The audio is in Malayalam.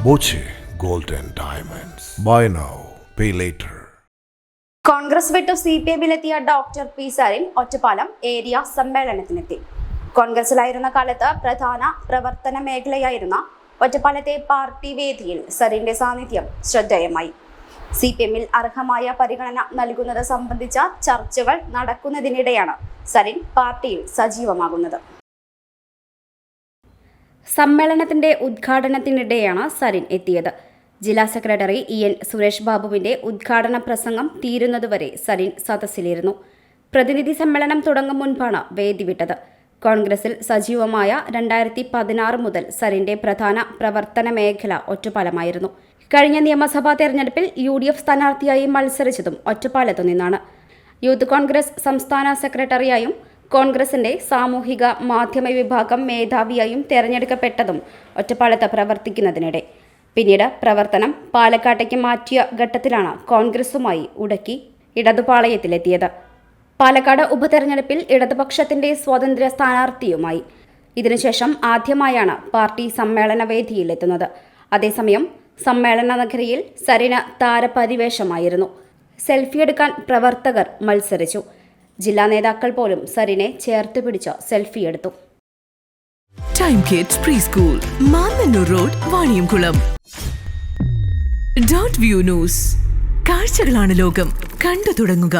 Boche Gold and Diamonds. Buy now, pay later. Congress വിട്ടു CPM-ലെത്തിയ doctor P Sarin Ottapalam area സമ്മേളനത്തിനെത്തി. കോൺഗ്രസിലായിരുന്ന കാലത്ത് പ്രധാന പ്രവർത്തന മേഖലയായിരുന്ന ഒറ്റപ്പാലത്തെ പാർട്ടി വേദിയിൽ സരിന്റെ സാന്നിധ്യം ശ്രദ്ധേയമായി. CPM-ൽ അർഹമായ പരിഗണന നൽകുന്നത് സംബന്ധിച്ച ചർച്ചകൾ നടക്കുന്നതിനിടെയാണ് സരിൻ പാർട്ടിയിൽ സജീവമാകുന്നത്. സമ്മേളനത്തിന്റെ ഉദ്ഘാടനത്തിനിടെയാണ് സരിൻ എത്തിയത്. ജില്ലാ സെക്രട്ടറി EN സുരേഷ് ബാബുവിന്റെ ഉദ്ഘാടന പ്രസംഗം തീരുന്നതുവരെ സരിൻ സദസ്സിലിരുന്നു. പ്രതിനിധി സമ്മേളനം തുടങ്ങും മുൻപാണ് വേദി വിട്ടത്. കോൺഗ്രസിൽ സജീവമായ 2016 മുതൽ സരിന്റെ പ്രധാന പ്രവർത്തന മേഖല ഒറ്റപ്പാലമായിരുന്നു. കഴിഞ്ഞ നിയമസഭാ തെരഞ്ഞെടുപ്പിൽ UDF സ്ഥാനാർത്ഥിയായി മത്സരിച്ചതും ഒറ്റപ്പാലത്തു നിന്നാണ്. യൂത്ത് കോൺഗ്രസ് സംസ്ഥാന സെക്രട്ടറിയായും കോൺഗ്രസിന്റെ സാമൂഹിക മാധ്യമ വിഭാഗം മേധാവിയായും തെരഞ്ഞെടുക്കപ്പെട്ടതും ഒറ്റപ്പാലത്ത് പ്രവർത്തിക്കുന്നതിനിടെ. പിന്നീട് പ്രവർത്തനം പാലക്കാട്ടേക്ക് മാറ്റിയ ഘട്ടത്തിലാണ് കോൺഗ്രസുമായി ഉടക്കി ഇടതുപാളയത്തിലെത്തിയത്. പാലക്കാട് ഉപതെരഞ്ഞെടുപ്പിൽ ഇടതുപക്ഷത്തിന്റെ സ്വതന്ത്ര സ്ഥാനാർത്ഥിയുമായി. ഇതിനുശേഷം ആദ്യമായാണ് പാർട്ടി സമ്മേളന വേദിയിലെത്തുന്നത്. അതേസമയം സമ്മേളന നഗരിയിൽ സരിന് താരപരിവേഷമായിരുന്നു. സെൽഫിയെടുക്കാൻ പ്രവർത്തകർ മത്സരിച്ചു. ജില്ലാ നേതാക്കൾ പോലും സരിനെ ചേർത്ത് പിടിച്ച് സെൽഫിയെടുത്തു. Time Kids preschool, Mannannur road, Vaniyamkulam. Dot view news. കാഴ്ചകളാണ് ലോകം, കണ്ടു തുടങ്ങുക.